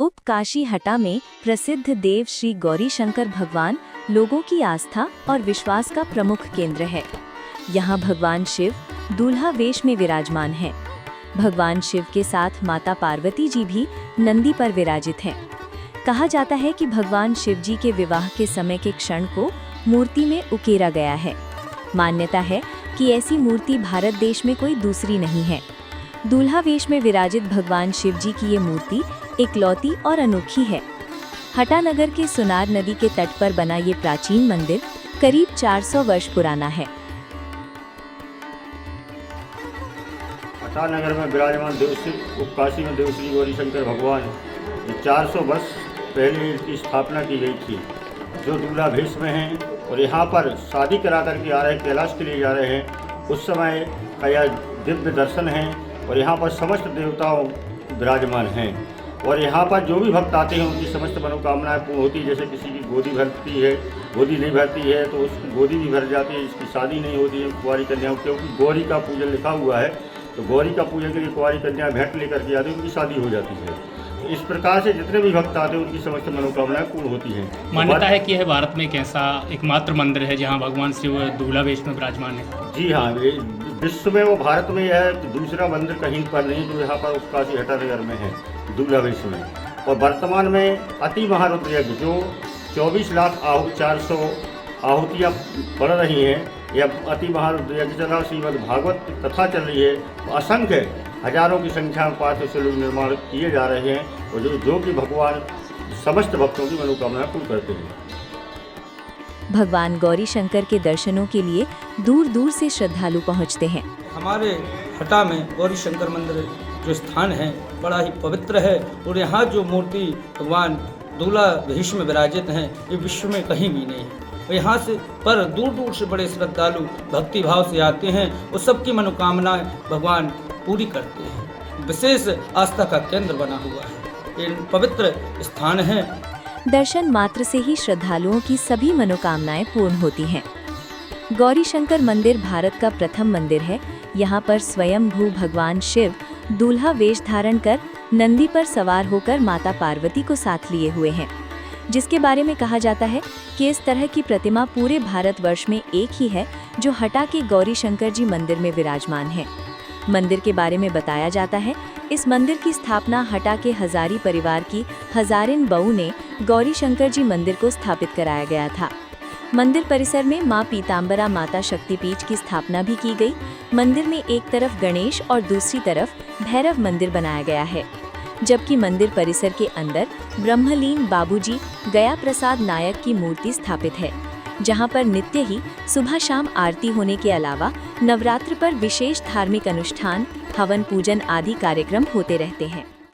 उप काशी हटा में प्रसिद्ध देव श्री गौरी शंकर भगवान लोगों की आस्था और विश्वास का प्रमुख केंद्र है। यहाँ भगवान शिव दूल्हा वेश में विराजमान हैं। भगवान शिव के साथ माता पार्वती जी भी नंदी पर विराजित हैं। कहा जाता है कि भगवान शिव जी के विवाह के समय के क्षण को मूर्ति में उकेरा गया है। मान्यता है कि ऐसी मूर्ति भारत देश में कोई दूसरी नहीं है। दूल्हा वेश में विराजित भगवान शिव जी की ये मूर्ति इकलौती और अनोखी है। हटा नगर के सुनार नदी के तट पर बना ये प्राचीन मंदिर करीब 400 वर्ष पुराना है। हटा नगर में विराजमान देवश्री उपकाशी में देवश्री गौरी शंकर भगवान 400 वर्ष पहले इसकी स्थापना की गई थी, जो दूल्हा भेष में हैं और यहाँ पर शादी करा करके आ रहे हैं, कैलाश के लिए जा रहे हैं। उस समय का यह दिव्य दर्शन है और यहाँ पर समस्त देवताओं विराजमान हैं और यहाँ पर जो भी भक्त आते हैं उनकी समस्त मनोकामनाएं पूर्ण होती है। जैसे किसी की गोदी भरती है, गोदी नहीं भरती है तो उसकी गोदी भी भर जाती है। जिसकी शादी नहीं होती है कुंवारी कन्याओं, क्योंकि गौरी का पूजन लिखा हुआ है, तो गौरी का पूजन के लिए कुंवारी कन्या भेंट लेकर के आती है, उनकी शादी हो जाती है। तो इस प्रकार से जितने भी भक्त आते हैं उनकी समस्त मनोकामनाएं पूर्ण होती हैं। मान्यता है कि यह भारत में एक ऐसा एकमात्र मंदिर है जहाँ भगवान शिव दूल्हा वेश में विराजमान है। जी हाँ, विश्व में वो भारत में यह दूसरा मंदिर कहीं पर नहीं जो यहाँ पर उपकाशी हटा नगर में है दूल्हा वेश में। और वर्तमान में अति महारुद्र यज्ञ जो 24 लाख 400 आहुतियाँ पड़ रही हैं, यह अति महारुद्र यज्ञ चल रहा, श्रीमद् भागवत कथा चल रही है। असंख्य हजारों की संख्या में पार्थिव शिवलिंग निर्माण किए जा रहे हैं और जो कि भगवान समस्त भक्तों की मनोकामना पूर्ण करते हैं। भगवान गौरी शंकर के दर्शनों के लिए दूर दूर से श्रद्धालु पहुंचते हैं। हमारे हटा में गौरी शंकर मंदिर जो स्थान है बड़ा ही पवित्र है और यहाँ जो मूर्ति भगवान दूल्हा वेश में विराजित हैं ये विश्व में कहीं भी नहीं है। और यहाँ से पर दूर दूर से बड़े श्रद्धालु भक्ति भाव से आते हैं और सबकी मनोकामनाएं भगवान पूरी करते हैं। विशेष आस्था का केंद्र बना हुआ है, ये पवित्र स्थान है। दर्शन मात्र से ही श्रद्धालुओं की सभी मनोकामनाएं पूर्ण होती हैं। गौरी शंकर मंदिर भारत का प्रथम मंदिर है। यहाँ पर स्वयं भू भगवान शिव दूल्हा वेश धारण कर नंदी पर सवार होकर माता पार्वती को साथ लिए हुए हैं, जिसके बारे में कहा जाता है कि इस तरह की प्रतिमा पूरे भारतवर्ष में एक ही है जो हटा के गौरी शंकर जी मंदिर में विराजमान है। मंदिर के बारे में बताया जाता है इस मंदिर की स्थापना हटा के हजारी परिवार की हजारिन बहू ने गौरी शंकर जी मंदिर को स्थापित कराया गया था। मंदिर परिसर में मां पीताम्बरा माता शक्तिपीठ की स्थापना भी की गई। मंदिर में एक तरफ गणेश और दूसरी तरफ भैरव मंदिर बनाया गया है, जबकि मंदिर परिसर के अंदर ब्रह्मलीन बाबूजी गया प्रसाद नायक की मूर्ति स्थापित है, जहां पर नित्य ही सुबह शाम आरती होने के अलावा नवरात्र पर विशेष धार्मिक अनुष्ठान, हवन पूजन आदि कार्यक्रम होते रहते हैं।